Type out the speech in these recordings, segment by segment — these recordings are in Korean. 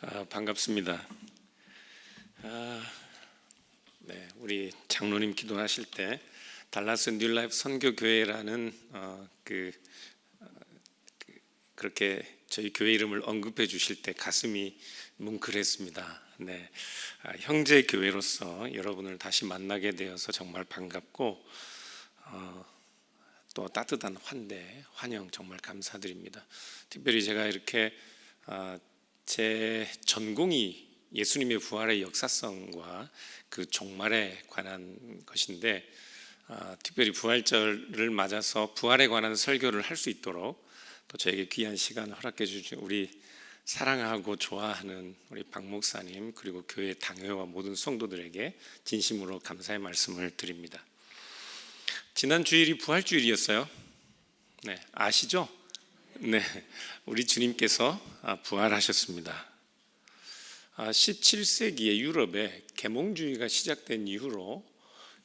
반갑습니다. 우리 장로님 기도하실 때 달라스 뉴라이프 선교교회라는 그렇게 저희 교회 이름을 언급해 주실 때 가슴이 뭉클했습니다. 형제 교회로서 여러분을 다시 만나게 되어서 정말 반갑고 또 따뜻한 환영 정말 감사드립니다. 특별히 제가 이렇게 제 전공이 예수님의 부활의 역사성과 그 종말에 관한 것인데 특별히 부활절을 맞아서 부활에 관한 설교를 할 수 있도록 또 저에게 귀한 시간을 허락해 주신 우리 사랑하고 좋아하는 우리 박 목사님 그리고 교회 당회와 모든 성도들에게 진심으로 감사의 말씀을 드립니다. 지난 주일이 부활주일이었어요. 아시죠? 우리 주님께서 부활하셨습니다. 17세기의 유럽에 계몽주의가 시작된 이후로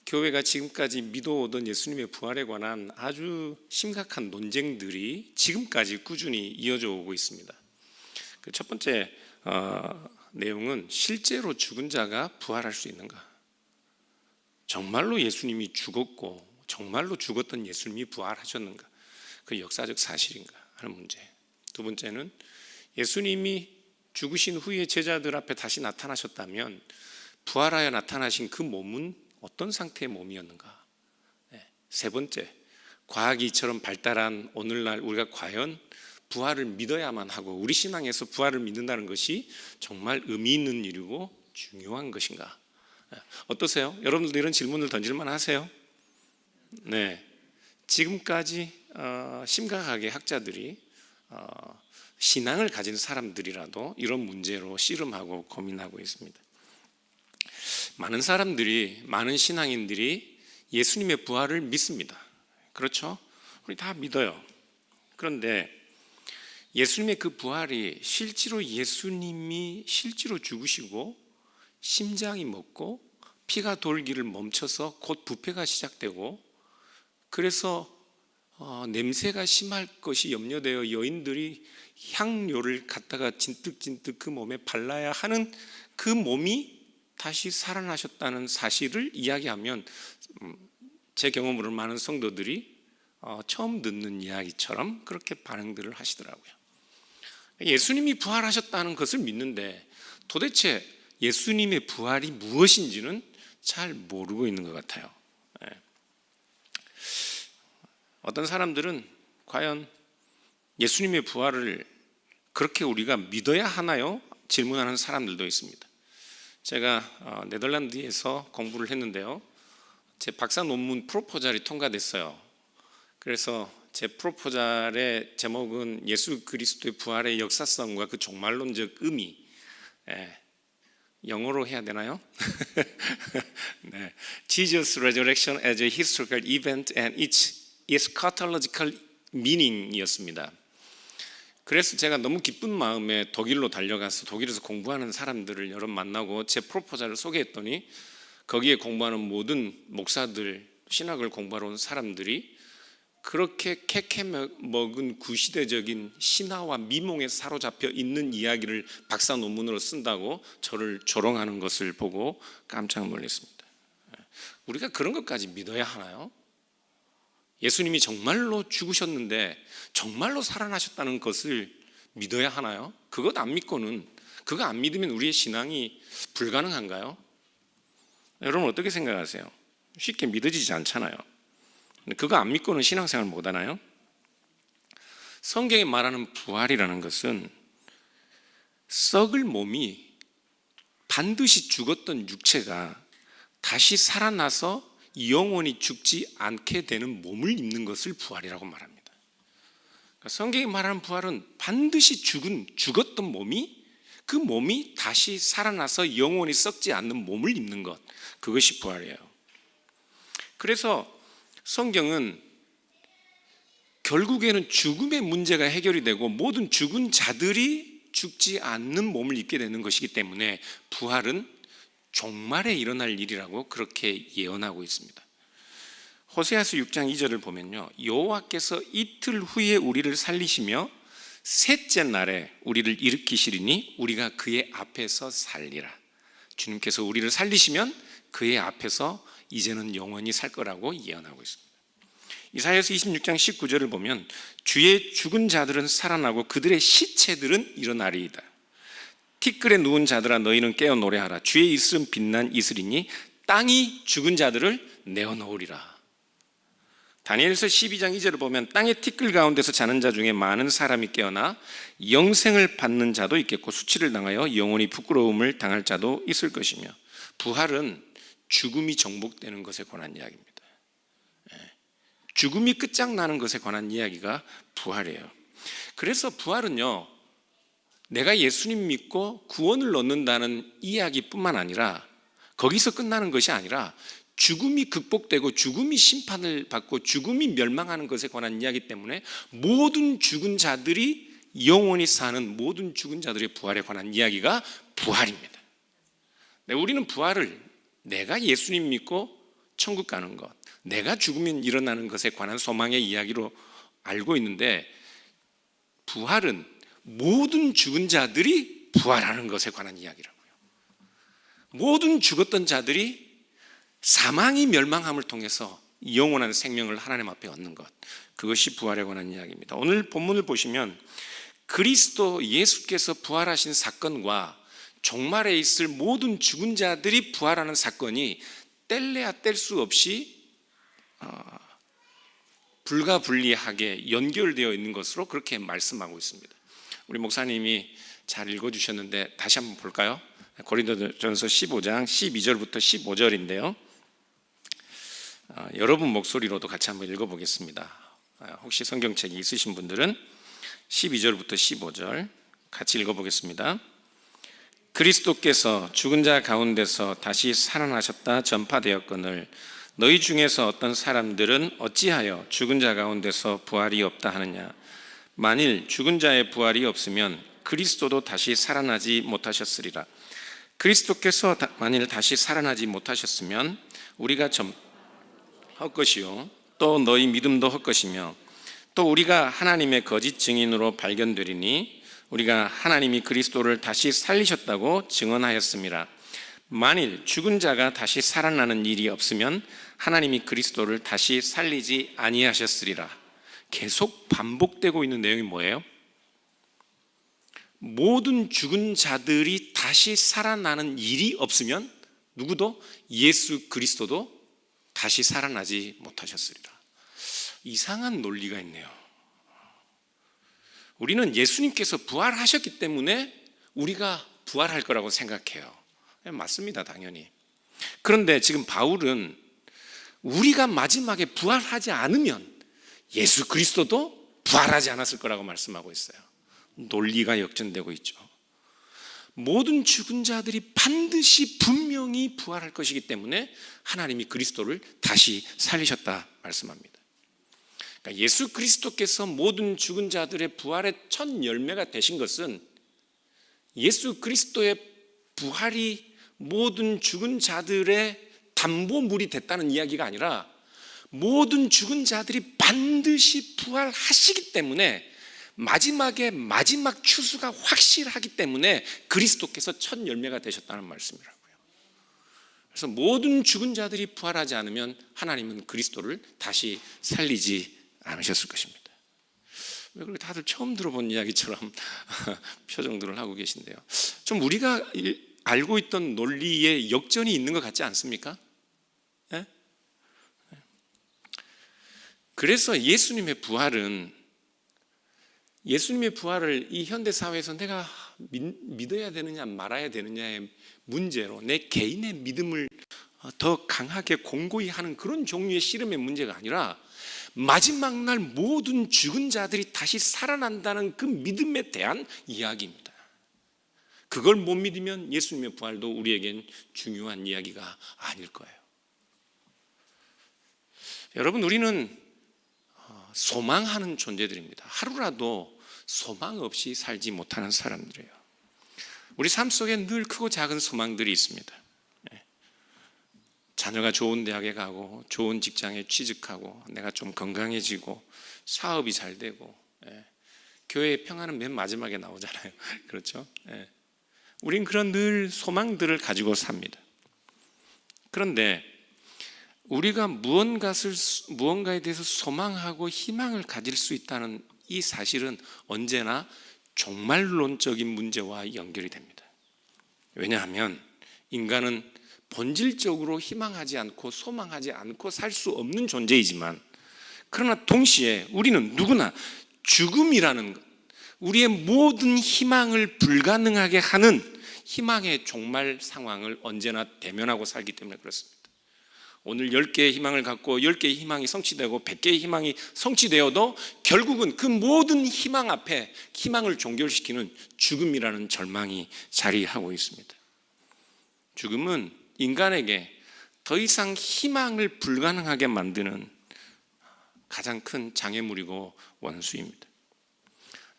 교회가 지금까지 믿어오던 예수님의 부활에 관한 아주 심각한 논쟁들이 지금까지 꾸준히 이어져 오고 있습니다. 그 첫 번째 내용은 실제로 죽은 자가 부활할 수 있는가? 정말로 예수님이 죽었고 정말로 죽었던 예수님이 부활하셨는가? 그 역사적 사실인가 하는 문제. 두 번째는 예수님이 죽으신 후에 제자들 앞에 다시 나타나셨다면 부활하여 나타나신 그 몸은 어떤 상태의 몸이었는가? 세 번째, 과학이 이처럼 발달한 오늘날 우리가 과연 부활을 믿어야만 하고 우리 신앙에서 부활을 믿는다는 것이 정말 의미 있는 일이고 중요한 것인가? 어떠세요? 여러분들도 이런 질문을 던질만 하세요? 지금까지 심각하게 학자들이 신앙을 가진 사람들이라도 이런 문제로 씨름하고 고민하고 있습니다. 많은 신앙인들이 예수님의 부활을 믿습니다. 그렇죠? 우리 다 믿어요. 그런데 예수님의 그 부활이 예수님이 실제로 죽으시고 심장이 멎고 피가 돌기를 멈춰서 곧 부패가 시작되고 그래서 냄새가 심할 것이 염려되어 여인들이 향료를 갖다가 진뜩진뜩 그 몸에 발라야 하는 그 몸이 다시 살아나셨다는 사실을 이야기하면 제 경험으로 많은 성도들이 처음 듣는 이야기처럼 그렇게 반응들을 하시더라고요. 예수님이 부활하셨다는 것을 믿는데 도대체 예수님의 부활이 무엇인지는 잘 모르고 있는 것 같아요. 어떤 사람들은 과연 예수님의 부활을 그렇게 우리가 믿어야 하나요? 질문하는 사람들도 있습니다. 제가 네덜란드에서 공부를 했는데요. 제 박사 논문 프로포절이 통과됐어요. 그래서 제 프로포절의 제목은 예수 그리스도의 부활의 역사성과 그 종말론적 의미. 영어로 해야 되나요? Jesus' resurrection as a historical event and its eschatological meaning이었습니다. 그래서 제가 너무 기쁜 마음에 독일로 달려가서 독일에서 공부하는 사람들을 여러 만나고 제 프로포절을 소개했더니 거기에 공부하는 모든 목사들, 신학을 공부하러 온 사람들이 그렇게 캐캐 먹은 구시대적인 신화와 미몽에 사로잡혀 있는 이야기를 박사 논문으로 쓴다고 저를 조롱하는 것을 보고 깜짝 놀랐습니다. 우리가 그런 것까지 믿어야 하나요? 예수님이 정말로 죽으셨는데 정말로 살아나셨다는 것을 믿어야 하나요? 그거 안 믿으면 우리의 신앙이 불가능한가요? 여러분 어떻게 생각하세요? 쉽게 믿어지지 않잖아요. 그거 안 믿고는 신앙생활 못 하나요? 성경이 말하는 부활이라는 것은 썩을 몸이 반드시 죽었던 육체가 다시 살아나서 영원히 죽지 않게 되는 몸을 입는 것을 부활이라고 말합니다. 그러니까 성경이 말하는 부활은 반드시 죽었던 몸이 그 몸이 다시 살아나서 영원히 썩지 않는 몸을 입는 것, 그것이 부활이에요. 그래서 성경은 결국에는 죽음의 문제가 해결이 되고 모든 죽은 자들이 죽지 않는 몸을 입게 되는 것이기 때문에 부활은 종말에 일어날 일이라고 그렇게 예언하고 있습니다. 호세아서 6장 2절을 보면요, 여호와께서 이틀 후에 우리를 살리시며 셋째 날에 우리를 일으키시리니 우리가 그의 앞에서 살리라. 주님께서 우리를 살리시면 그의 앞에서 이제는 영원히 살 거라고 예언하고 있습니다. 이사야서 26장 19절을 보면 주의 죽은 자들은 살아나고 그들의 시체들은 일어나리이다. 티끌에 누운 자들아 너희는 깨어 노래하라. 주의 이슬은 빛난 이슬이니 땅이 죽은 자들을 내어놓으리라. 다니엘서 12장 2절을 보면 땅의 티끌 가운데서 자는 자 중에 많은 사람이 깨어나 영생을 받는 자도 있겠고 수치를 당하여 영원히 부끄러움을 당할 자도 있을 것이며, 부활은 죽음이 정복되는 것에 관한 이야기입니다. 죽음이 끝장나는 것에 관한 이야기가 부활이에요. 그래서 부활은요, 내가 예수님 믿고 구원을 얻는다는 이야기뿐만 아니라, 거기서 끝나는 것이 아니라 죽음이 극복되고 죽음이 심판을 받고 죽음이 멸망하는 것에 관한 이야기 때문에 모든 죽은 자들이 영원히 사는 모든 죽은 자들의 부활에 관한 이야기가 부활입니다. 우리는 부활을 내가 예수님 믿고 천국 가는 것, 내가 죽으면 일어나는 것에 관한 소망의 이야기로 알고 있는데, 부활은 모든 죽은 자들이 부활하는 것에 관한 이야기라고요. 모든 죽었던 자들이 사망이 멸망함을 통해서 영원한 생명을 하나님 앞에 얻는 것, 그것이 부활에 관한 이야기입니다. 오늘 본문을 보시면 그리스도 예수께서 부활하신 사건과 종말에 있을 모든 죽은 자들이 부활하는 사건이 뗄래야 뗄 수 없이 불가분리하게 연결되어 있는 것으로 그렇게 말씀하고 있습니다. 우리 목사님이 잘 읽어주셨는데 다시 한번 볼까요? 고린도전서 15장 12절부터 15절인데요. 여러분 목소리로도 같이 한번 읽어보겠습니다. 혹시 성경책이 있으신 분들은 12절부터 15절 같이 읽어보겠습니다. 그리스도께서 죽은 자 가운데서 다시 살아나셨다 전파되었거늘 너희 중에서 어떤 사람들은 어찌하여 죽은 자 가운데서 부활이 없다 하느냐. 만일 죽은 자의 부활이 없으면 그리스도도 다시 살아나지 못하셨으리라. 그리스도께서 만일 다시 살아나지 못하셨으면 우리가 헛것이요 또 너희 믿음도 헛것이며 또 우리가 하나님의 거짓 증인으로 발견되리니 우리가 하나님이 그리스도를 다시 살리셨다고 증언하였습니다. 만일 죽은 자가 다시 살아나는 일이 없으면 하나님이 그리스도를 다시 살리지 아니하셨으리라. 계속 반복되고 있는 내용이 뭐예요? 모든 죽은 자들이 다시 살아나는 일이 없으면 누구도 예수 그리스도도 다시 살아나지 못하셨으리라. 이상한 논리가 있네요. 우리는 예수님께서 부활하셨기 때문에 우리가 부활할 거라고 생각해요. 맞습니다, 당연히. 그런데 지금 바울은 우리가 마지막에 부활하지 않으면 예수 그리스도도 부활하지 않았을 거라고 말씀하고 있어요. 논리가 역전되고 있죠. 모든 죽은 자들이 반드시 분명히 부활할 것이기 때문에 하나님이 그리스도를 다시 살리셨다 말씀합니다. 그러니까 예수 그리스도께서 모든 죽은 자들의 부활의 첫 열매가 되신 것은 예수 그리스도의 부활이 모든 죽은 자들의 담보물이 됐다는 이야기가 아니라 모든 죽은 자들이 반드시 부활하시기 때문에 마지막에 마지막 추수가 확실하기 때문에 그리스도께서 첫 열매가 되셨다는 말씀이라고요. 그래서 모든 죽은 자들이 부활하지 않으면 하나님은 그리스도를 다시 살리지 않으셨을 것입니다. 왜 그렇게 다들 처음 들어본 이야기처럼 표정들을 하고 계신데요. 좀 우리가 알고 있던 논리에 역전이 있는 것 같지 않습니까? 네? 그래서 예수님의 부활을 이 현대 사회에서 내가 믿어야 되느냐 말아야 되느냐의 문제로 내 개인의 믿음을 더 강하게 공고히 하는 그런 종류의 씨름의 문제가 아니라 마지막 날 모든 죽은 자들이 다시 살아난다는 그 믿음에 대한 이야기입니다. 그걸 못 믿으면 예수님의 부활도 우리에겐 중요한 이야기가 아닐 거예요. 여러분, 우리는 소망하는 존재들입니다. 하루라도 소망 없이 살지 못하는 사람들이에요. 우리 삶 속에 늘 크고 작은 소망들이 있습니다. 자녀가 좋은 대학에 가고 좋은 직장에 취직하고 내가 좀 건강해지고 사업이 잘 되고 교회의 평화는 맨 마지막에 나오잖아요. 그렇죠? 예. 우린 그런 늘 소망들을 가지고 삽니다. 그런데 우리가 무언가에 대해서 소망하고 희망을 가질 수 있다는 이 사실은 언제나 종말론적인 문제와 연결이 됩니다. 왜냐하면 인간은 본질적으로 희망하지 않고 소망하지 않고 살 수 없는 존재이지만, 그러나 동시에 우리는 누구나 죽음이라는 것, 우리의 모든 희망을 불가능하게 하는 희망의 종말 상황을 언제나 대면하고 살기 때문에 그렇습니다. 오늘 10개의 희망을 갖고 10개의 희망이 성취되고 100개의 희망이 성취되어도 결국은 그 모든 희망 앞에 희망을 종결시키는 죽음이라는 절망이 자리하고 있습니다. 죽음은 인간에게 더 이상 희망을 불가능하게 만드는 가장 큰 장애물이고 원수입니다.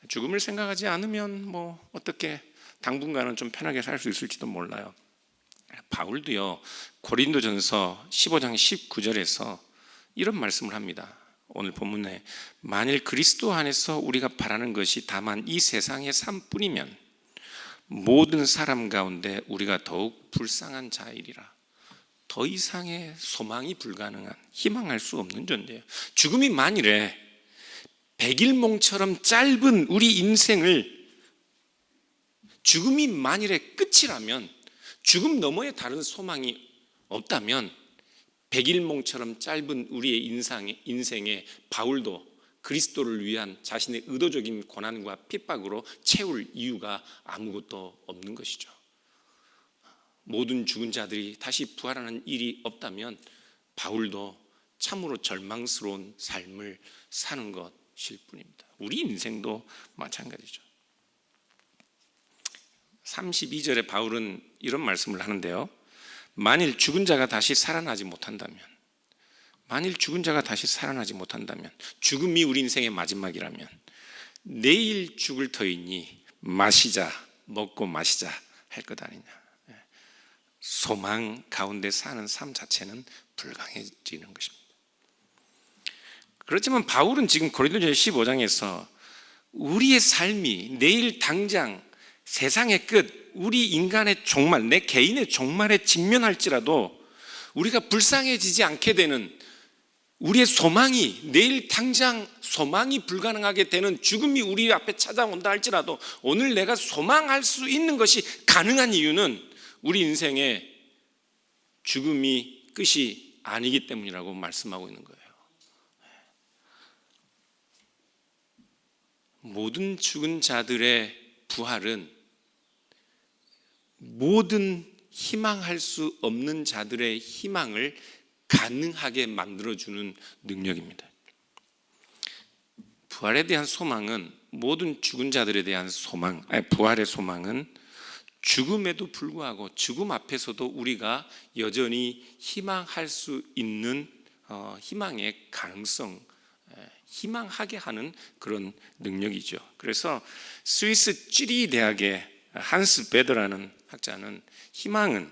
죽음을 생각하지 않으면 어떻게 당분간은 좀 편하게 살 수 있을지도 몰라요. 바울도요, 고린도전서 15장 19절에서 이런 말씀을 합니다. 오늘 본문에 만일 그리스도 안에서 우리가 바라는 것이 다만 이 세상의 삶뿐이면 모든 사람 가운데 우리가 더욱 불쌍한 자이리라. 더 이상의 소망이 불가능한, 희망할 수 없는 존재예요. 죽음이 만일에 백일몽처럼 짧은 우리 인생을, 죽음이 만일에 끝이라면, 죽음 너머에 다른 소망이 없다면 백일몽처럼 짧은 우리의 인생에 바울도 그리스도를 위한 자신의 의도적인 고난과 핍박으로 채울 이유가 아무것도 없는 것이죠. 모든 죽은 자들이 다시 부활하는 일이 없다면 바울도 참으로 절망스러운 삶을 사는 것일 뿐입니다. 우리 인생도 마찬가지죠. 32절에 바울은 이런 말씀을 하는데요, 만일 죽은 자가 다시 살아나지 못한다면, 죽음이 우리 인생의 마지막이라면 내일 죽을 터이니 마시자, 먹고 마시자 할 것 아니냐. 소망 가운데 사는 삶 자체는 불가능해지는 것입니다. 그렇지만 바울은 지금 고린도전서 15장에서 우리의 삶이 내일 당장 세상의 끝, 우리 인간의 종말, 내 개인의 종말에 직면할지라도 우리가 불쌍해지지 않게 되는, 우리의 소망이 내일 당장 소망이 불가능하게 되는 죽음이 우리 앞에 찾아온다 할지라도 오늘 내가 소망할 수 있는 것이 가능한 이유는 우리 인생의 죽음이 끝이 아니기 때문이라고 말씀하고 있는 거예요. 모든 죽은 자들의 부활은 모든 희망할 수 없는 자들의 희망을 가능하게 만들어주는 능력입니다. 부활에 대한 소망은, 모든 죽은 자들에 대한 부활의 소망은 죽음에도 불구하고 죽음 앞에서도 우리가 여전히 희망할 수 있는 희망의 가능성, 희망하게 하는 그런 능력이죠. 그래서 스위스 찌리 대학의 한스 베더라는 학자는 희망은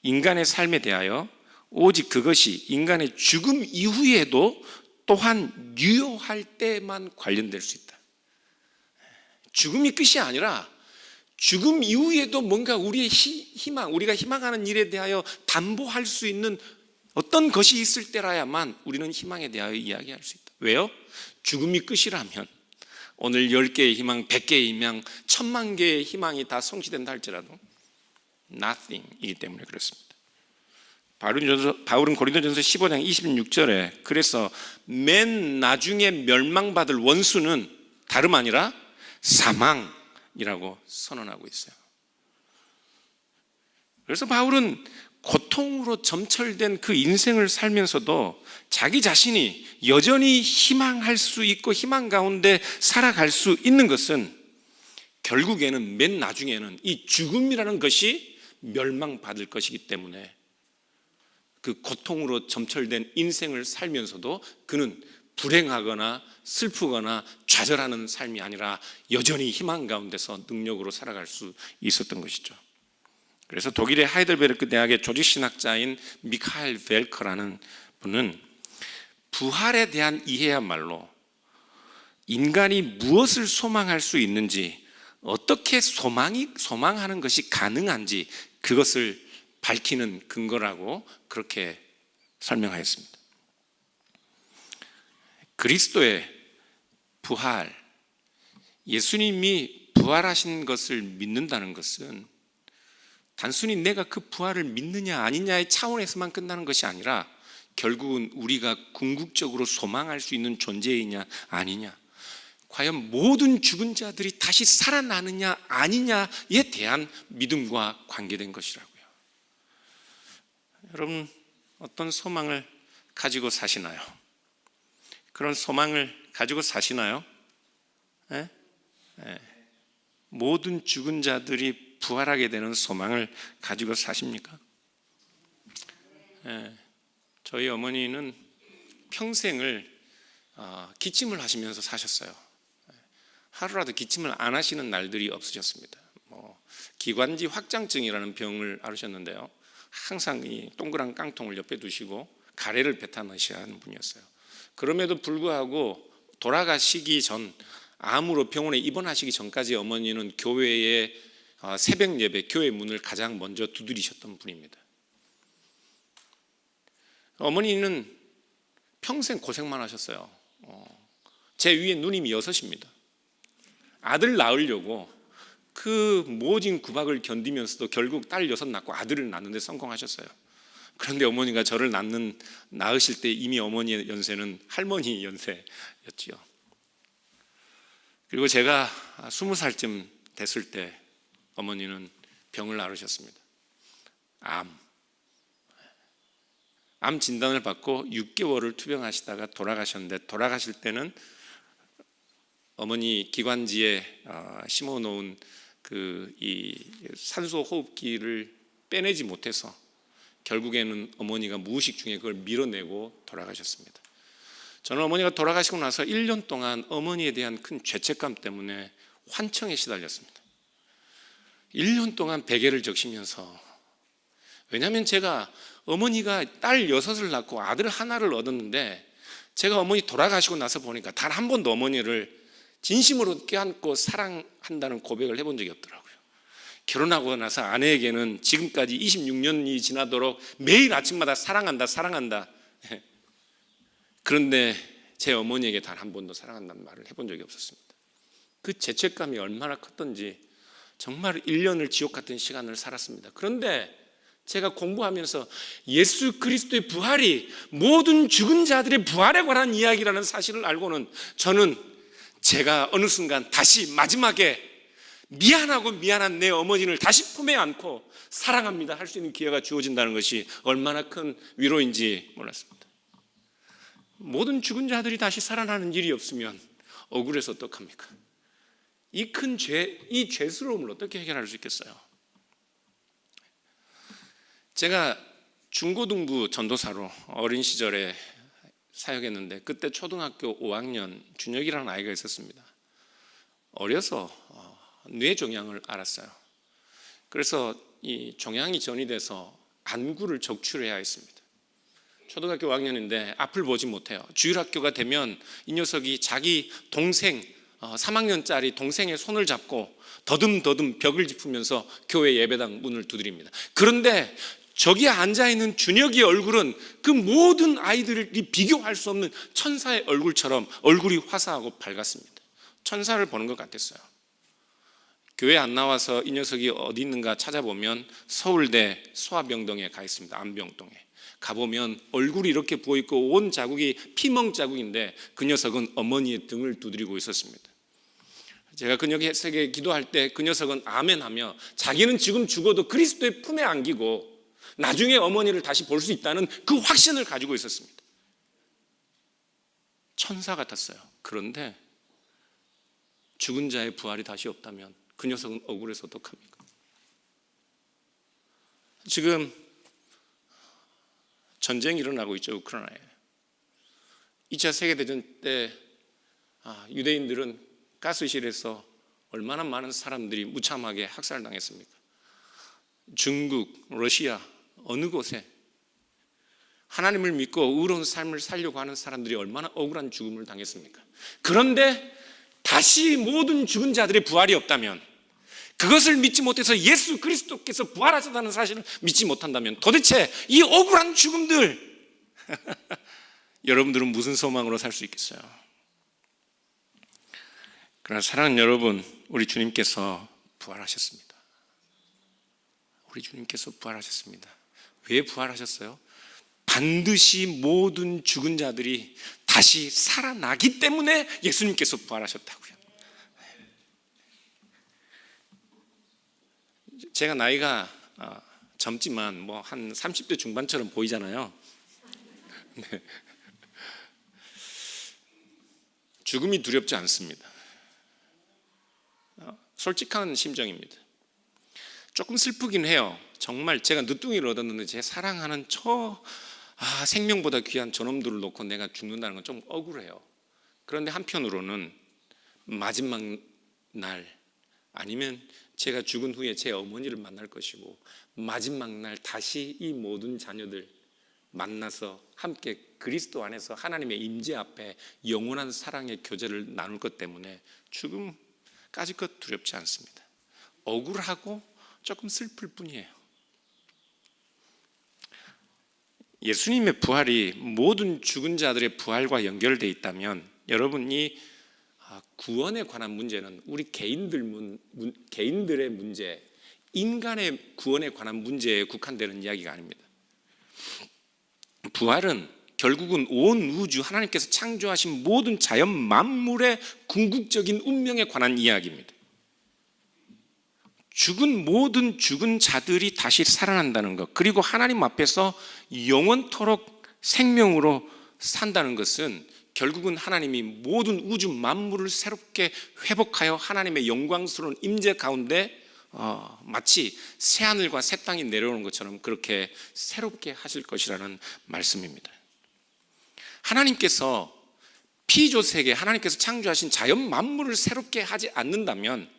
인간의 삶에 대하여 오직 그것이 인간의 죽음 이후에도 또한 유효할 때만 관련될 수 있다. 죽음이 끝이 아니라 죽음 이후에도 뭔가 우리의 희망, 우리가 희망하는 일에 대하여 담보할 수 있는 어떤 것이 있을 때라야만 우리는 희망에 대하여 이야기할 수 있다. 왜요? 죽음이 끝이라면 오늘 10개의 희망, 100개의 희망, 1000만 개의 희망이 다 성취된다 할지라도 nothing이기 때문에 그렇습니다. 바울은 고린도전서 15장 26절에 그래서 맨 나중에 멸망받을 원수는 다름 아니라 사망이라고 선언하고 있어요. 그래서 바울은 고통으로 점철된 그 인생을 살면서도 자기 자신이 여전히 희망할 수 있고 희망 가운데 살아갈 수 있는 것은 결국에는 맨 나중에는 이 죽음이라는 것이 멸망받을 것이기 때문에 그 고통으로 점철된 인생을 살면서도 그는 불행하거나 슬프거나 좌절하는 삶이 아니라 여전히 희망 가운데서 능력으로 살아갈 수 있었던 것이죠. 그래서 독일의 하이델베르크 대학의 조직신학자인 미카엘 벨커라는 분은 부활에 대한 이해야말로 인간이 무엇을 소망할 수 있는지, 어떻게 소망하는 것이 가능한지 그것을 밝히는 근거라고 그렇게 설명하였습니다. 그리스도의 부활, 예수님이 부활하신 것을 믿는다는 것은 단순히 내가 그 부활을 믿느냐 아니냐의 차원에서만 끝나는 것이 아니라 결국은 우리가 궁극적으로 소망할 수 있는 존재이냐 아니냐, 과연 모든 죽은 자들이 다시 살아나느냐 아니냐에 대한 믿음과 관계된 것이라고요. 여러분, 어떤 소망을 가지고 사시나요? 그런 소망을 가지고 사시나요? 네? 네. 모든 죽은 자들이 부활하게 되는 소망을 가지고 사십니까? 네. 저희 어머니는 평생을 기침을 하시면서 사셨어요. 하루라도 기침을 안 하시는 날들이 없으셨습니다. 기관지 확장증이라는 병을 앓으셨는데요, 항상 이 동그란 깡통을 옆에 두시고 가래를 뱉어 넣으셔야 하는 분이었어요. 그럼에도 불구하고 돌아가시기 전, 암으로 병원에 입원하시기 전까지 어머니는 교회의 새벽 예배, 교회 문을 가장 먼저 두드리셨던 분입니다. 어머니는 평생 고생만 하셨어요. 제 위에 누님이 6입니다. 아들 낳으려고 그 모진 구박을 견디면서도 결국 딸 6 낳고 아들을 낳는데 성공하셨어요. 그런데 어머니가 저를 낳으실 때 이미 어머니의 연세는 할머니 연세였지요. 그리고 제가 20살쯤 됐을 때 어머니는 병을 앓으셨습니다. 암 진단을 받고 6개월을 투병하시다가 돌아가셨는데, 돌아가실 때는 어머니 기관지에 심어놓은 이 산소 호흡기를 빼내지 못해서 결국에는 어머니가 무의식 중에 그걸 밀어내고 돌아가셨습니다. 저는 어머니가 돌아가시고 나서 1년 동안 어머니에 대한 큰 죄책감 때문에 환청에 시달렸습니다. 1년 동안 베개를 적시면서, 왜냐하면 제가 어머니가 딸 6을 낳고 아들 하나를 얻었는데, 제가 어머니 돌아가시고 나서 보니까 단 한 번도 어머니를 진심으로 껴안고 사랑한다는 고백을 해본 적이 없더라고요. 결혼하고 나서 아내에게는 지금까지 26년이 지나도록 매일 아침마다 사랑한다 그런데 제 어머니에게 단 한 번도 사랑한다는 말을 해본 적이 없었습니다. 그 죄책감이 얼마나 컸던지 정말 1년을 지옥 같은 시간을 살았습니다. 그런데 제가 공부하면서 예수 그리스도의 부활이 모든 죽은 자들의 부활에 관한 이야기라는 사실을 알고는 저는 제가 어느 순간 다시 마지막에 미안한 내 어머니를 다시 품에 안고 사랑합니다 할 수 있는 기회가 주어진다는 것이 얼마나 큰 위로인지 몰랐습니다. 모든 죽은 자들이 다시 살아나는 일이 없으면 억울해서 어떡합니까? 이 큰 죄, 이 죄스러움을 어떻게 해결할 수 있겠어요? 제가 중고등부 전도사로 어린 시절에 사역했는데, 그때 초등학교 5학년 준혁이라는 아이가 있었습니다. 어려서 뇌종양을 앓았어요. 그래서 이 종양이 전이돼서 안구를 적출해야 했습니다. 초등학교 5학년인데 앞을 보지 못해요. 주일학교가 되면 이 녀석이 자기 동생 3학년짜리 동생의 손을 잡고 더듬더듬 벽을 짚으면서 교회 예배당 문을 두드립니다. 그런데 저기 앉아있는 준혁이의 얼굴은 그 모든 아이들이 비교할 수 없는 천사의 얼굴처럼 얼굴이 화사하고 밝았습니다. 천사를 보는 것 같았어요. 교회 안 나와서 이 녀석이 어디 있는가 찾아보면 서울대 소아병동에 가 있습니다. 안병동에 가보면 얼굴이 이렇게 부어있고 온 자국이 피멍 자국인데 그 녀석은 어머니의 등을 두드리고 있었습니다. 제가 그 녀석에게 기도할 때 그 녀석은 아멘하며 자기는 지금 죽어도 그리스도의 품에 안기고 나중에 어머니를 다시 볼 수 있다는 그 확신을 가지고 있었습니다. 천사 같았어요. 그런데 죽은 자의 부활이 다시 없다면 그 녀석은 억울해서 어떡합니까? 지금 전쟁이 일어나고 있죠. 우크라이나에. 2차 세계대전 때 유대인들은 가스실에서 얼마나 많은 사람들이 무참하게 학살당했습니까? 중국, 러시아 어느 곳에 하나님을 믿고 의로운 삶을 살려고 하는 사람들이 얼마나 억울한 죽음을 당했습니까? 그런데 다시 모든 죽은 자들의 부활이 없다면, 그것을 믿지 못해서 예수 그리스도께서 부활하셨다는 사실을 믿지 못한다면 도대체 이 억울한 죽음들 여러분들은 무슨 소망으로 살 수 있겠어요? 그러나 사랑하는 여러분, 우리 주님께서 부활하셨습니다. 우리 주님께서 부활하셨습니다. 왜 부활하셨어요? 반드시 모든 죽은 자들이 다시 살아나기 때문에 예수님께서 부활하셨다고요. 제가 나이가 젊지만 뭐 한 30대 중반처럼 보이잖아요. 네. 죽음이 두렵지 않습니다. 솔직한 심정입니다. 조금 슬프긴 해요. 정말 제가 늦둥이를 얻었는데 제 사랑하는 생명보다 귀한 저놈들을 놓고 내가 죽는다는 건 좀 억울해요. 그런데 한편으로는 마지막 날, 아니면 제가 죽은 후에 제 어머니를 만날 것이고, 마지막 날 다시 이 모든 자녀들 만나서 함께 그리스도 안에서 하나님의 임재 앞에 영원한 사랑의 교제를 나눌 것 때문에 죽음까지껏 두렵지 않습니다. 억울하고 조금 슬플 뿐이에요. 예수님의 부활이 모든 죽은 자들의 부활과 연결되어 있다면, 여러분이 구원에 관한 문제는 우리 개인들의 문제, 인간의 구원에 관한 문제에 국한되는 이야기가 아닙니다. 부활은 결국은 온 우주, 하나님께서 창조하신 모든 자연 만물의 궁극적인 운명에 관한 이야기입니다. 죽은 모든 죽은 자들이 다시 살아난다는 것, 그리고 하나님 앞에서 영원토록 생명으로 산다는 것은 결국은 하나님이 모든 우주 만물을 새롭게 회복하여 하나님의 영광스러운 임재 가운데 마치 새하늘과 새 땅이 내려오는 것처럼 그렇게 새롭게 하실 것이라는 말씀입니다. 하나님께서 피조세계, 하나님께서 창조하신 자연 만물을 새롭게 하지 않는다면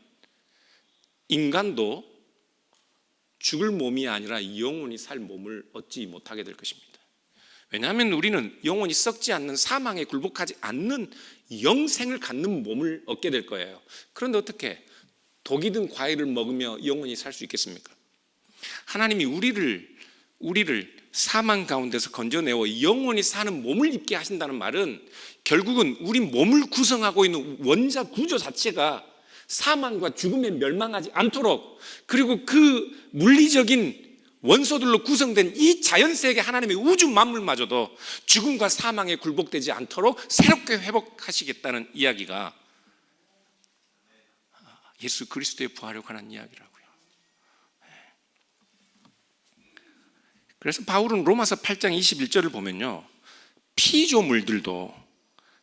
인간도 죽을 몸이 아니라 영원히 살 몸을 얻지 못하게 될 것입니다. 왜냐하면 우리는 영원히 썩지 않는, 사망에 굴복하지 않는 영생을 갖는 몸을 얻게 될 거예요. 그런데 어떻게 독이 든 과일을 먹으며 영원히 살 수 있겠습니까? 하나님이 우리를 사망 가운데서 건져내어 영원히 사는 몸을 입게 하신다는 말은 결국은 우리 몸을 구성하고 있는 원자 구조 자체가 사망과 죽음에 멸망하지 않도록, 그리고 그 물리적인 원소들로 구성된 이 자연세계 하나님의 우주 만물마저도 죽음과 사망에 굴복되지 않도록 새롭게 회복하시겠다는 이야기가 예수 그리스도의 부활에 관한 이야기라고요. 그래서 바울은 로마서 8장 21절을 보면요, 피조물들도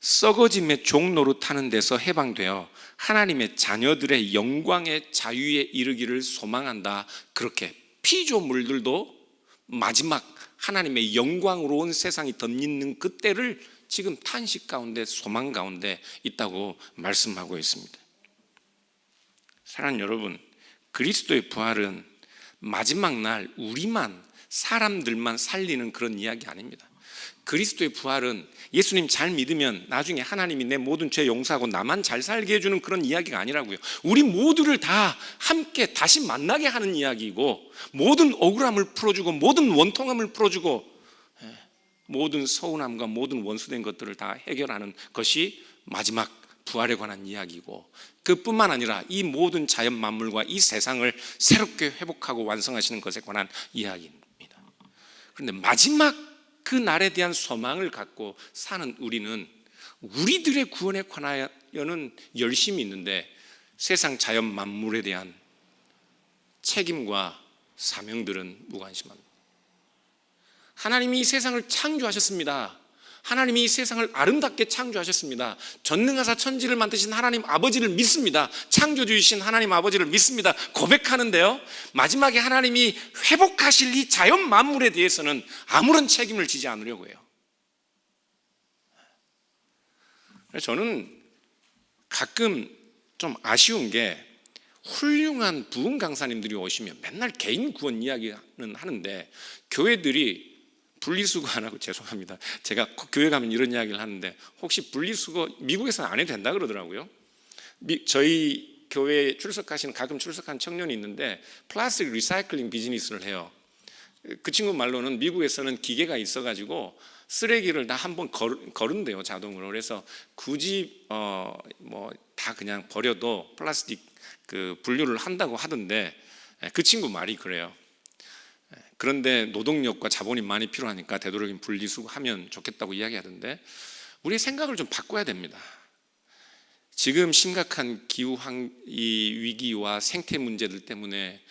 썩어짐의 종노릇하는 데서 해방되어 하나님의 자녀들의 영광의 자유에 이르기를 소망한다. 그렇게 피조물들도 마지막 하나님의 영광으로운 세상이 덧있는 그때를 지금 탄식 가운데, 소망 가운데 있다고 말씀하고 있습니다. 사랑하는 여러분, 그리스도의 부활은 마지막 날 우리만, 사람들만 살리는 그런 이야기 아닙니다. 그리스도의 부활은 예수님 잘 믿으면 나중에 하나님이 내 모든 죄 용서하고 나만 잘 살게 해주는 그런 이야기가 아니라고요. 우리 모두를 다 함께 다시 만나게 하는 이야기이고, 모든 억울함을 풀어주고 모든 원통함을 풀어주고 모든 서운함과 모든 원수된 것들을 다 해결하는 것이 마지막 부활에 관한 이야기고, 그뿐만 아니라 이 모든 자연 만물과 이 세상을 새롭게 회복하고 완성하시는 것에 관한 이야기입니다. 그런데 마지막 그 날에 대한 소망을 갖고 사는 우리는 우리들의 구원에 관하여는 열심히 있는데 세상 자연 만물에 대한 책임과 사명들은 무관심합니다. 하나님이 이 세상을 창조하셨습니다. 하나님이 이 세상을 아름답게 창조하셨습니다. 전능하사 천지를 만드신 하나님 아버지를 믿습니다. 창조주이신 하나님 아버지를 믿습니다. 고백하는데요, 마지막에 하나님이 회복하실 이 자연 만물에 대해서는 아무런 책임을 지지 않으려고 해요. 저는 가끔 좀 아쉬운 게, 훌륭한 부흥 강사님들이 오시면 맨날 개인 구원 이야기는 하는데 교회들이 분리수거 안 하고 죄송합니다. 제가 교회 가면 이런 이야기를 하는데 혹시 분리수거 미국에서는 안 해도 된다 그러더라고요. 저희 교회에 가끔 출석한 청년이 있는데 플라스틱 리사이클링 비즈니스를 해요. 그 친구 말로는 미국에서는 기계가 있어가지고 쓰레기를 다 한번 거른대요, 자동으로. 그래서 굳이 다 그냥 버려도 플라스틱 그 분류를 한다고 하던데, 그 친구 말이 그래요. 그런데 노동력과 자본이 많이 필요하니까 되도록이면 분리수거하면 좋겠다고 이야기하던데, 우리의 생각을 좀 바꿔야 됩니다. 지금 심각한 기후 위기와 생태 문제들 때문에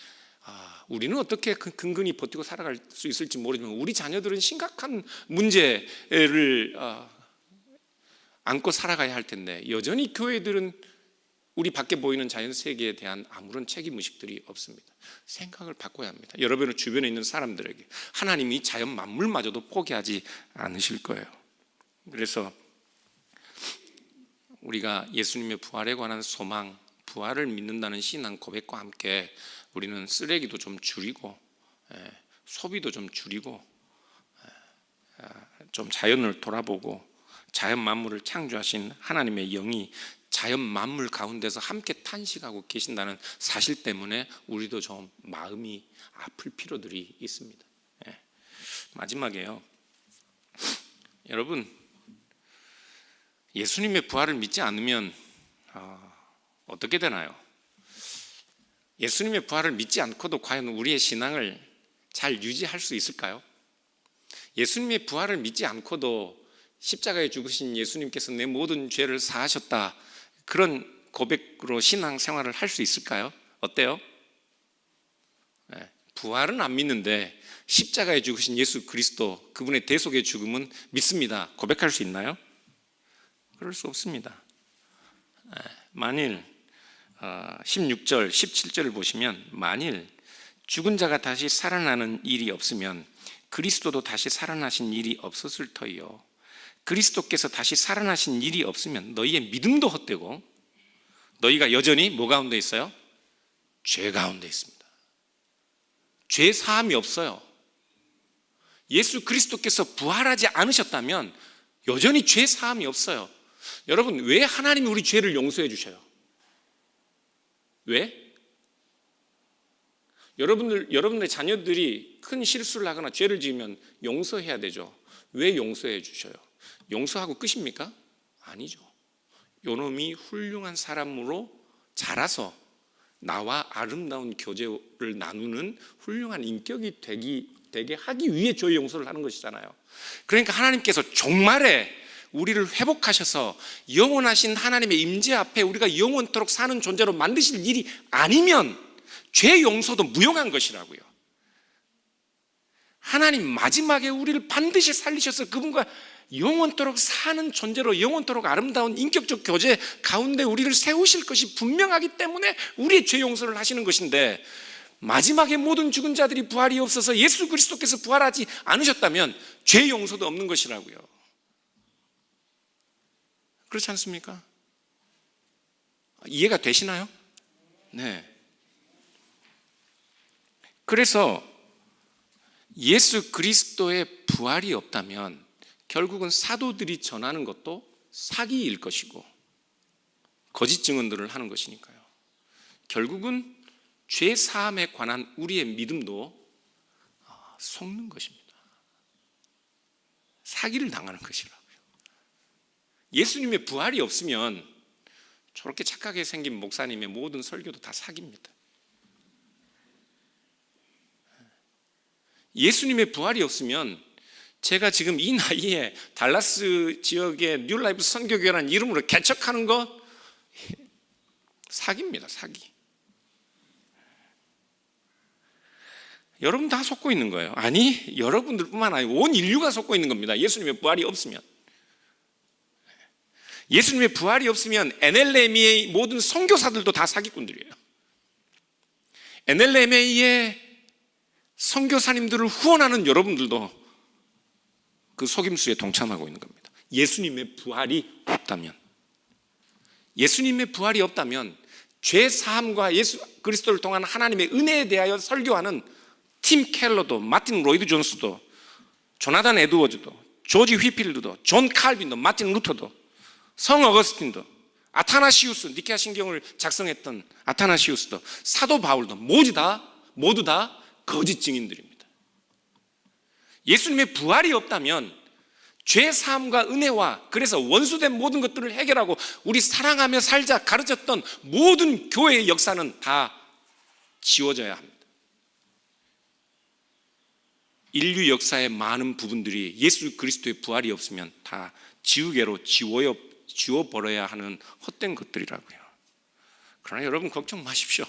우리는 어떻게 근근히 버티고 살아갈 수 있을지 모르지만 우리 자녀들은 심각한 문제를 안고 살아가야 할 텐데, 여전히 교회들은 우리 밖에 보이는 자연 세계에 대한 아무런 책임의식들이 없습니다. 생각을 바꿔야 합니다. 여러분의 주변에 있는 사람들에게 하나님이 자연 만물마저도 포기하지 않으실 거예요. 그래서 우리가 예수님의 부활에 관한 소망, 부활을 믿는다는 신앙 고백과 함께 우리는 쓰레기도 좀 줄이고 소비도 좀 줄이고 좀 자연을 돌아보고, 자연 만물을 창조하신 하나님의 영이 자연 만물 가운데서 함께 탄식하고 계신다는 사실 때문에 우리도 좀 마음이 아플 필요들이 있습니다. 마지막에요, 여러분, 예수님의 부활을 믿지 않으면 어떻게 되나요? 예수님의 부활을 믿지 않고도 과연 우리의 신앙을 잘 유지할 수 있을까요? 예수님의 부활을 믿지 않고도 십자가에 죽으신 예수님께서 내 모든 죄를 사하셨다, 그런 고백으로 신앙 생활을 할 수 있을까요? 어때요? 부활은 안 믿는데 십자가에 죽으신 예수 그리스도, 그분의 대속의 죽음은 믿습니다, 고백할 수 있나요? 그럴 수 없습니다. 만일 16절, 17절을 보시면, 만일 죽은 자가 다시 살아나는 일이 없으면 그리스도도 다시 살아나신 일이 없었을 터이요, 그리스도께서 다시 살아나신 일이 없으면 너희의 믿음도 헛되고 너희가 여전히 뭐 가운데 있어요? 죄 가운데 있습니다. 죄 사함이 없어요. 예수 그리스도께서 부활하지 않으셨다면 여전히 죄 사함이 없어요. 여러분, 왜 하나님이 우리 죄를 용서해 주셔요? 왜? 여러분들의 자녀들이 큰 실수를 하거나 죄를 지으면 용서해야 되죠. 왜 용서해 주셔요? 용서하고 끝입니까? 아니죠. 요놈이 훌륭한 사람으로 자라서 나와 아름다운 교제를 나누는 훌륭한 인격이 되게 하기 위해 죄의 용서를 하는 것이잖아요. 그러니까 하나님께서 종말에 우리를 회복하셔서 영원하신 하나님의 임재 앞에 우리가 영원토록 사는 존재로 만드실 일이 아니면 죄 용서도 무용한 것이라고요. 하나님 마지막에 우리를 반드시 살리셔서 그분과 영원토록 사는 존재로, 영원토록 아름다운 인격적 교제 가운데 우리를 세우실 것이 분명하기 때문에 우리의 죄 용서를 하시는 것인데, 마지막에 모든 죽은 자들이 부활이 없어서 예수 그리스도께서 부활하지 않으셨다면 죄 용서도 없는 것이라고요. 그렇지 않습니까? 이해가 되시나요? 네. 그래서 예수 그리스도의 부활이 없다면 결국은 사도들이 전하는 것도 사기일 것이고 거짓 증언들을 하는 것이니까요. 결국은 죄 사함에 관한 우리의 믿음도 속는 것입니다. 사기를 당하는 것이라고요. 예수님의 부활이 없으면 저렇게 착하게 생긴 목사님의 모든 설교도 다 사기입니다. 예수님의 부활이 없으면 제가 지금 이 나이에 달라스 지역의 뉴라이프 선교교회라는 이름으로 개척하는 거 사기입니다. 사기. 여러분 다 속고 있는 거예요. 아니, 여러분들뿐만 아니고 온 인류가 속고 있는 겁니다. 예수님의 부활이 없으면. 예수님의 부활이 없으면 NLMA의 모든 선교사들도 다 사기꾼들이에요. NLMA의 선교사님들을 후원하는 여러분들도 그 속임수에 동참하고 있는 겁니다. 예수님의 부활이 없다면, 예수님의 부활이 없다면 죄 사함과 예수 그리스도를 통한 하나님의 은혜에 대하여 설교하는 팀 켈러도, 마틴 로이드 존스도 조나단 에드워즈도, 조지 휘필드도, 존 칼빈도, 마틴 루터도, 성 어거스틴도, 아타나시우스, 니케아 신경을 작성했던 아타나시우스도, 사도 바울도 모두 다 거짓 증인들입니다. 예수님의 부활이 없다면 죄 사함과 은혜와 그래서 원수된 모든 것들을 해결하고 우리 사랑하며 살자 가르쳤던 모든 교회의 역사는 다 지워져야 합니다. 인류 역사의 많은 부분들이 예수 그리스도의 부활이 없으면 다 지우개로 지워버려야 하는 헛된 것들이라고요. 그러나 여러분 걱정 마십시오.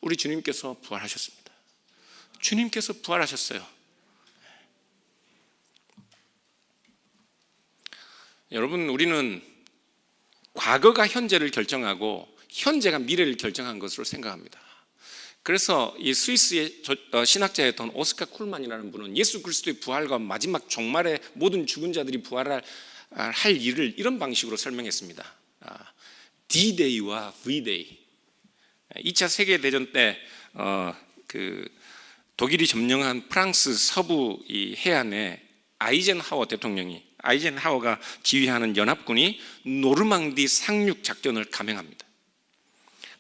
우리 주님께서 부활하셨습니다. 주님께서 부활하셨어요. 여러분, 우리는 과거가 현재를 결정하고 현재가 미래를 결정한 것으로 생각합니다. 그래서 이 스위스의 신학자였던 오스카 쿨만이라는 분은 예수 그리스도의 부활과 마지막 종말에 모든 죽은 자들이 부활할 일을 이런 방식으로 설명했습니다. D-Day와 V-Day. 2차 세계대전 때 독일이 점령한 프랑스 서부 이 해안에 아이젠하워가 지휘하는 연합군이 노르망디 상륙 작전을 감행합니다.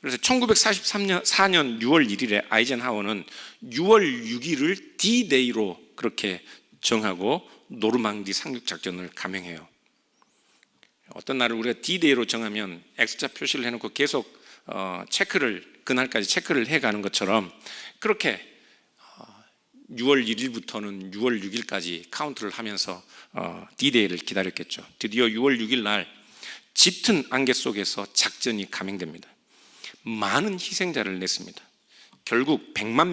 그래서 1944년 6월 1일에 아이젠하워는 6월 6일을 D-Day로 그렇게 정하고 노르망디 상륙 작전을 감행해요. 어떤 날을 우리가 D-Day로 정하면 X자 표시를 해놓고 계속 그날까지 체크를 해가는 것처럼 그렇게 6월 1일부터는 6월 6일까지 카운트를 하면서 D-Day를 기다렸겠죠. 드디어 6월 6일 날 짙은 안개 속에서 작전이 감행됩니다. 많은 희생자를 냈습니다. 결국 100만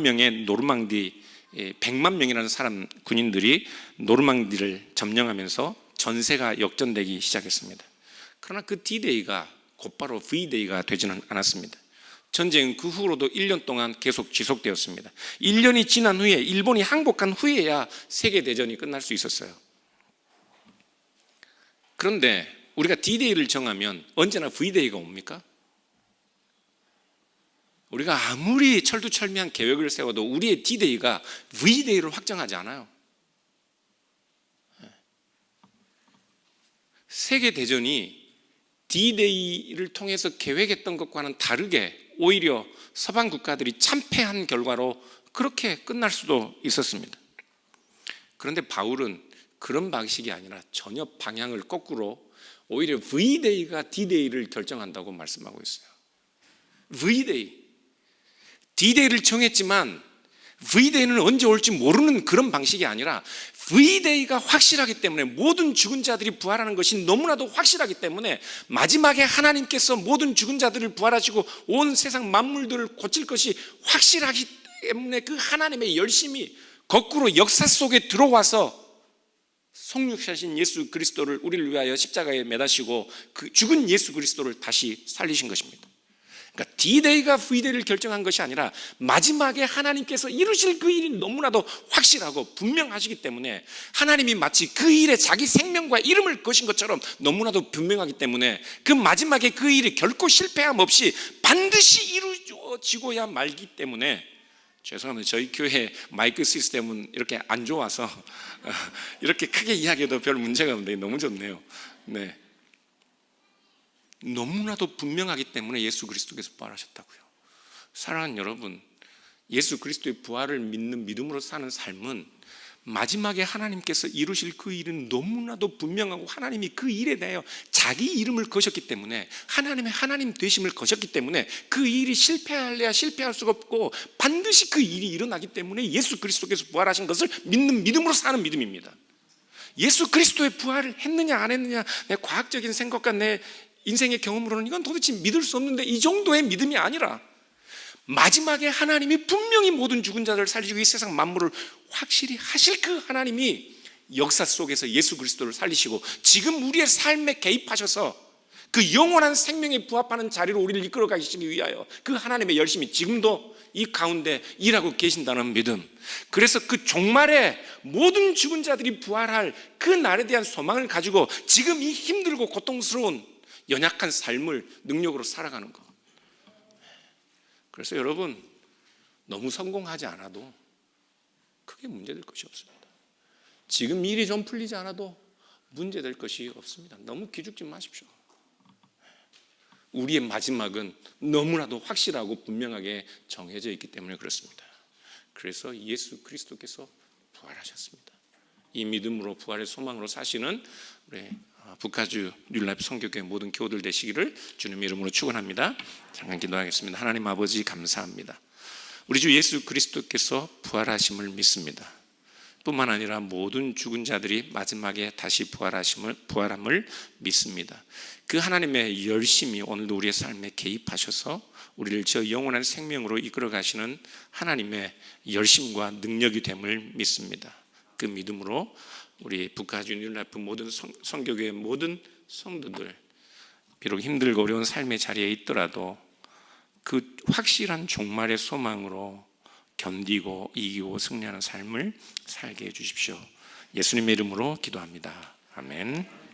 명이라는 군인들이 노르망디를 점령하면서 전세가 역전되기 시작했습니다. 그러나 그 D-Day가 곧바로 V-Day가 되지는 않았습니다. 전쟁은 그 후로도 1년 동안 계속 지속되었습니다. 1년이 지난 후에 일본이 항복한 후에야 세계대전이 끝날 수 있었어요. 그런데 우리가 D-Day를 정하면 언제나 V-Day가 옵니까? 우리가 아무리 철두철미한 계획을 세워도 우리의 D-Day가 V-Day를 확정하지 않아요. 세계대전이 D-Day를 통해서 계획했던 것과는 다르게 오히려 서방 국가들이 참패한 결과로 그렇게 끝날 수도 있었습니다. 그런데 바울은 그런 방식이 아니라 전혀 방향을 거꾸로 오히려 V-Day가 D-Day를 결정한다고 말씀하고 있어요. V-Day, D-Day를 정했지만 V-Day는 언제 올지 모르는 그런 방식이 아니라 V-Day가 확실하기 때문에 모든 죽은 자들이 부활하는 것이 너무나도 확실하기 때문에 마지막에 하나님께서 모든 죽은 자들을 부활하시고 온 세상 만물들을 고칠 것이 확실하기 때문에 그 하나님의 열심이 거꾸로 역사 속에 들어와서 성육하신 예수 그리스도를 우리를 위하여 십자가에 매다시고 그 죽은 예수 그리스도를 다시 살리신 것입니다. 그러니까 D-Day가 V-Day를 결정한 것이 아니라 마지막에 하나님께서 이루실 그 일이 너무나도 확실하고 분명하시기 때문에 하나님이 마치 그 일에 자기 생명과 이름을 거신 것처럼 너무나도 분명하기 때문에 그 마지막에 그 일이 결코 실패함 없이 반드시 이루어지고야 말기 때문에 죄송합니다. 저희 교회 마이크 시스템은 이렇게 안 좋아서 이렇게 크게 이야기해도 별 문제가 없는데 너무 좋네요. 네. 너무나도 분명하기 때문에 예수 그리스도께서 부활하셨다고요. 사랑하는 여러분, 예수 그리스도의 부활을 믿는 믿음으로 사는 삶은 마지막에 하나님께서 이루실 그 일은 너무나도 분명하고 하나님이 그 일에 대하여 자기 이름을 거셨기 때문에 하나님의 하나님 되심을 거셨기 때문에 그 일이 실패할래야 실패할 수가 없고 반드시 그 일이 일어나기 때문에 예수 그리스도께서 부활하신 것을 믿는 믿음으로 사는 믿음입니다. 예수 그리스도의 부활을 했느냐 안 했느냐 내 과학적인 생각과 내 인생의 경험으로는 이건 도대체 믿을 수 없는데 이 정도의 믿음이 아니라 마지막에 하나님이 분명히 모든 죽은 자들을 살리고 이 세상 만물을 확실히 하실 그 하나님이 역사 속에서 예수 그리스도를 살리시고 지금 우리의 삶에 개입하셔서 그 영원한 생명에 부합하는 자리로 우리를 이끌어 가시기 위하여 그 하나님의 열심이 지금도 이 가운데 일하고 계신다는 믿음. 그래서 그 종말에 모든 죽은 자들이 부활할 그 날에 대한 소망을 가지고 지금 이 힘들고 고통스러운 연약한 삶을 능력으로 살아가는 것. 그래서 여러분 너무 성공하지 않아도 크게 문제될 것이 없습니다. 지금 일이 좀 풀리지 않아도 문제될 것이 없습니다. 너무 기죽지 마십시오. 우리의 마지막은 너무나도 확실하고 분명하게 정해져 있기 때문에 그렇습니다. 그래서 예수 그리스도께서 부활하셨습니다. 이 믿음으로 부활의 소망으로 사시는 우리 북가주 뉴라이프 선교교회 모든 교우들 되시기를 주님의 이름으로 축원합니다. 잠깐 기도하겠습니다. 하나님 아버지 감사합니다. 우리 주 예수 그리스도께서 부활하심을 믿습니다. 뿐만 아니라 모든 죽은 자들이 마지막에 다시 부활함을 믿습니다. 그 하나님의 열심이 오늘도 우리의 삶에 개입하셔서 우리를 저 영원한 생명으로 이끌어 가시는 하나님의 열심과 능력이 됨을 믿습니다. 그 믿음으로 우리 북가주 뉴라이프 모든 선교교회 모든 성도들, 비록 힘들고 어려운 삶의 자리에 있더라도 그 확실한 종말의 소망으로 견디고 이기고 승리하는 삶을 살게 해주십시오. 예수님의 이름으로 기도합니다. 아멘.